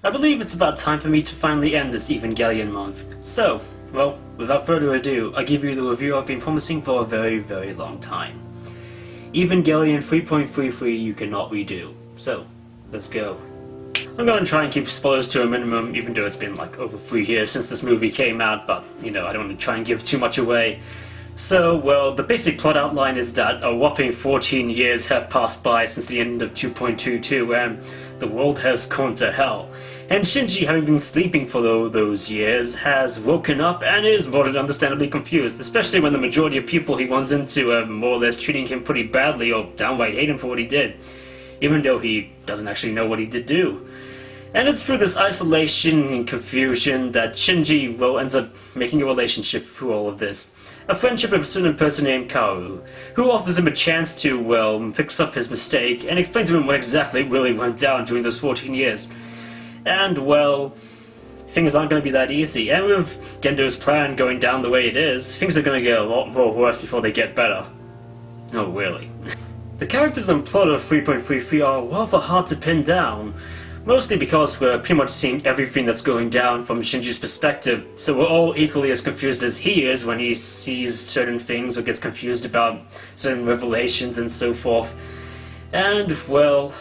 I believe it's about time for me to finally end this Evangelion month. So, well, without further ado, I give you the review I've been promising for a very, very long time. Evangelion 3.33 you cannot redo. So, let's go. I'm going to try and keep spoilers to a minimum, even though it's been like over 3 years since this movie came out, but, you know, I don't want to try and give too much away. So, well, the basic plot outline is that a whopping 14 years have passed by since the end of 2.22 and the world has gone to hell. And Shinji, having been sleeping for those years, has woken up and is more than understandably confused, especially when the majority of people he runs into are more or less treating him pretty badly or downright hate him for what he did, even though he doesn't actually know what he did do. And it's through this isolation and confusion that Shinji, well, ends up making a relationship through all of this. A friendship with a certain person named Kaoru, who offers him a chance to, well, fix up his mistake and explain to him what exactly really went down during those 14 years. And, well, things aren't going to be that easy. And with Gendo's plan going down the way it is, things are going to get a lot more worse before they get better. Oh, really. The characters and plot of 3.33 are rather hard to pin down. Mostly because we're pretty much seeing everything that's going down from Shinji's perspective, so we're all equally as confused as he is when he sees certain things or gets confused about certain revelations and so forth. And, well,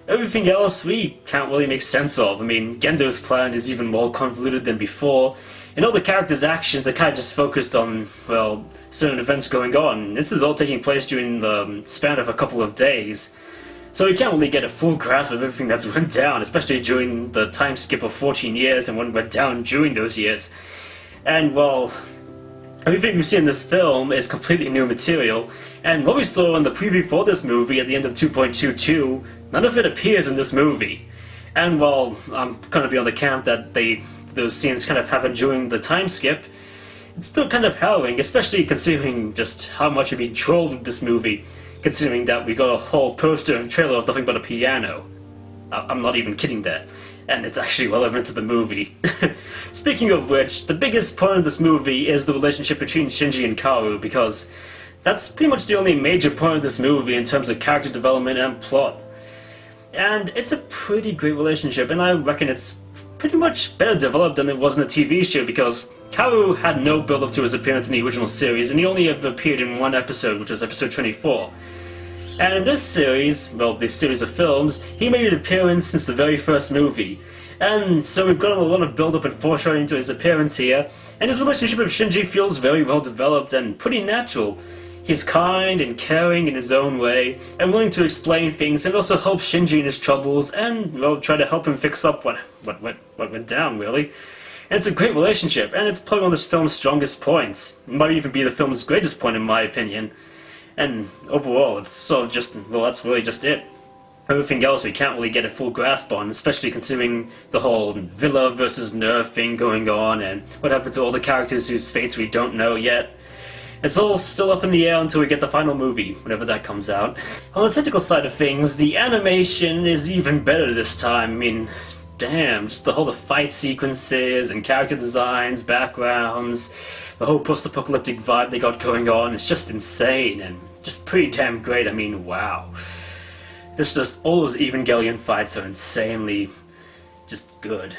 everything else we can't really make sense of. I mean, Gendo's plan is even more convoluted than before, and all the characters' actions are kind of just focused on, well, certain events going on. This is all taking place during the span of a couple of days. So we can't really get a full grasp of everything that's went down, especially during the time skip of 14 years and what went down during those years. And, well, everything we see in this film is completely new material, and what we saw in the preview for this movie at the end of 2.22, none of it appears in this movie. And, well, I'm gonna be on the camp that those scenes kind of happen during the time skip. It's still kind of harrowing, especially considering just how much we've been trolled with this movie. Considering that we got a whole poster and trailer of nothing but a piano. I'm not even kidding there. And it's actually relevant to the movie. Speaking of which, the biggest part of this movie is the relationship between Shinji and Kaoru, because that's pretty much the only major part of this movie in terms of character development and plot. And it's a pretty great relationship, and I reckon it's pretty much better developed than it was in the TV show, because Kaoru had no build-up to his appearance in the original series, and he only ever appeared in one episode, which was episode 24. And in this series, well, this series of films, he made an appearance since the very first movie. And so we've got a lot of build-up and foreshadowing to his appearance here, and his relationship with Shinji feels very well developed and pretty natural. He's kind and caring in his own way, and willing to explain things and also help Shinji in his troubles, and, well, try to help him fix up what went down, really. And it's a great relationship, and it's probably one of this film's strongest points. It might even be the film's greatest point, in my opinion. And overall, it's sort of just, well, that's really just it. Everything else we can't really get a full grasp on, especially considering the whole Villa versus Nerve thing going on, and what happened to all the characters whose fates we don't know yet. It's all still up in the air until we get the final movie, whenever that comes out. On the technical side of things, the animation is even better this time. I mean, damn, just the whole fight sequences and character designs, backgrounds, the whole post-apocalyptic vibe they got going on is just insane and just pretty damn great. I mean, wow. Just all those Evangelion fights are insanely just good.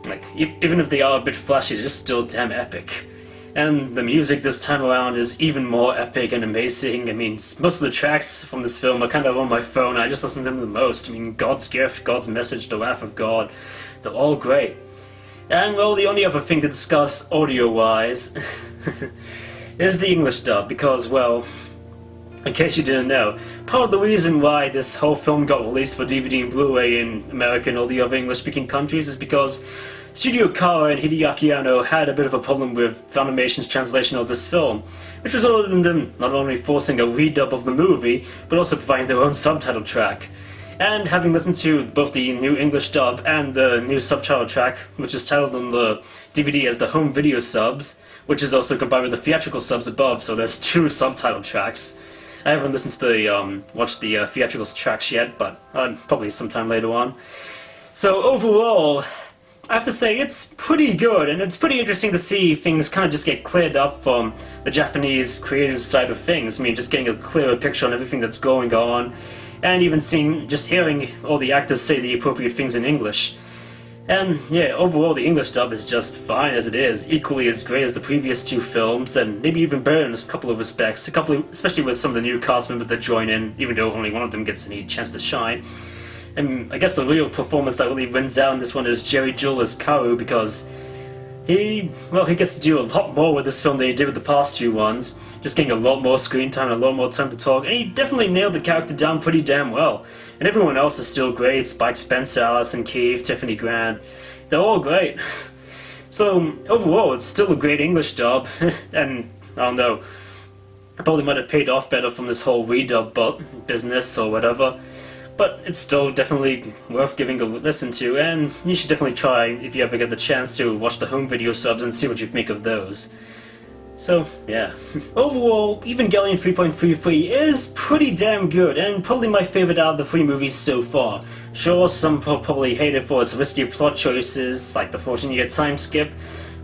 Like, even if they are a bit flashy, they're just still damn epic. And the music this time around is even more epic and amazing. I mean, most of the tracks from this film are kind of on my phone. I just listen to them the most. I mean, God's Gift, God's Message, The Wrath of God, they're all great. And, well, the only other thing to discuss audio-wise is the English dub, because, well, in case you didn't know, part of the reason why this whole film got released for DVD and Blu-ray in America and all the other English-speaking countries is because Studio Kara and Hideaki Anno had a bit of a problem with Funimation's translation of this film, which resulted in them not only forcing a redub of the movie, but also providing their own subtitle track. And having listened to both the new English dub and the new subtitle track, which is titled on the DVD as the home video subs, which is also combined with the theatrical subs above, so there's 2 subtitle tracks. I haven't listened to the, watched the theatrical tracks yet, but probably sometime later on. So overall, I have to say it's pretty good, and it's pretty interesting to see things kind of just get cleared up from the Japanese creators' side of things. I mean, just getting a clearer picture on everything that's going on, and even hearing all the actors say the appropriate things in English. And yeah, overall the English dub is just fine as it is, equally as great as the previous two films, and maybe even better in a couple of respects, especially with some of the new cast members that join in, even though only one of them gets any chance to shine. And I guess the real performance that really wins out in this one is Jerry Jewell as Karu, because he gets to do a lot more with this film than he did with the past two ones, just getting a lot more screen time and a lot more time to talk, and he definitely nailed the character down pretty damn well. And everyone else is still great: Spike Spencer, Alison Keith, Tiffany Grant. They're all great. So overall, it's still a great English dub, and I don't know, I probably might have paid off better from this whole redub business or whatever. But it's still definitely worth giving a listen to, and you should definitely try, if you ever get the chance, to watch the home video subs and see what you make of those. So, yeah. Overall, Evangelion 3.33 is pretty damn good, and probably my favorite out of the three movies so far. Sure, some probably hate it for its risky plot choices, like the 14-year time skip,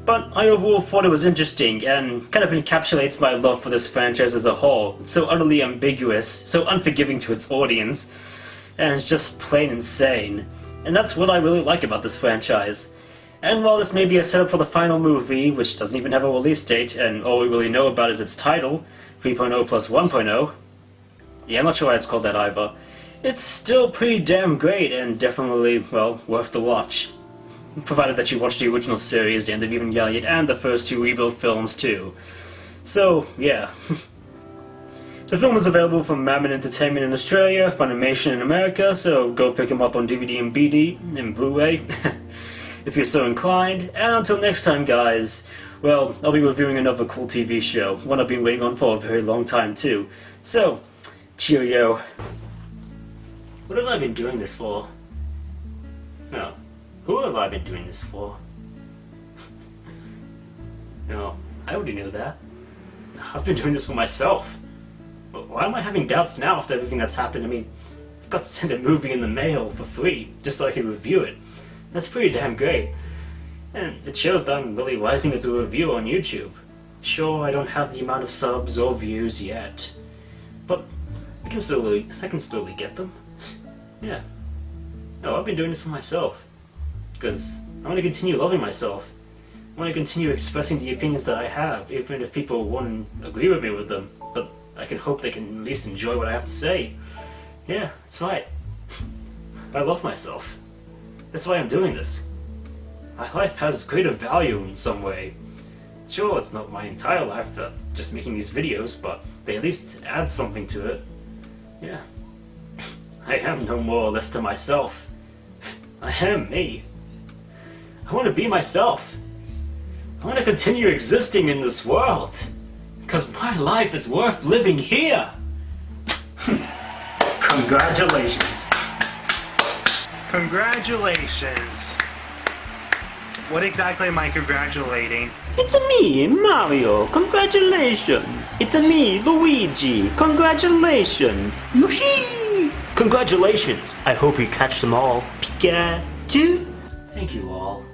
but I overall thought it was interesting, and kind of encapsulates my love for this franchise as a whole. It's so utterly ambiguous, so unforgiving to its audience, and it's just plain insane. And that's what I really like about this franchise. And while this may be a setup for the final movie, which doesn't even have a release date, and all we really know about is its title, 3.0 plus 1.0, yeah, I'm not sure why it's called that either, it's still pretty damn great, and definitely, well, worth the watch. Provided that you watch the original series, The End of Evangelion, and the first two rebuild films too. So, yeah. The film is available from Mammoth Entertainment in Australia, Funimation in America, so go pick them up on DVD and BD, and Blu-ray, if you're so inclined. And until next time, guys, well, I'll be reviewing another cool TV show, one I've been waiting on for a very long time too. So, cheerio. What have I been doing this for? No. Who have I been doing this for? No, I already knew that. I've been doing this for myself. But why am I having doubts now after everything that's happened? I mean, I've got to send a movie in the mail for free, just so I can review it. That's pretty damn great. And it shows that I'm really rising as a reviewer on YouTube. Sure, I don't have the amount of subs or views yet, but I can slowly get them. Yeah. No, I've been doing this for myself. Because I want to continue loving myself. I want to continue expressing the opinions that I have, even if people won't agree with me with them. But I can hope they can at least enjoy what I have to say. Yeah, that's right. I love myself. That's why I'm doing this. My life has greater value in some way. Sure, it's not my entire life, just making these videos, but they at least add something to it. Yeah. I am no more or less than myself. I am me. I want to be myself. I want to continue existing in this world. Because my life is worth living here. Congratulations. Congratulations. What exactly am I congratulating? It's me, Mario. Congratulations. It's me, Luigi. Congratulations. Yoshi. Congratulations. I hope you catch them all. Pikachu. Thank you all.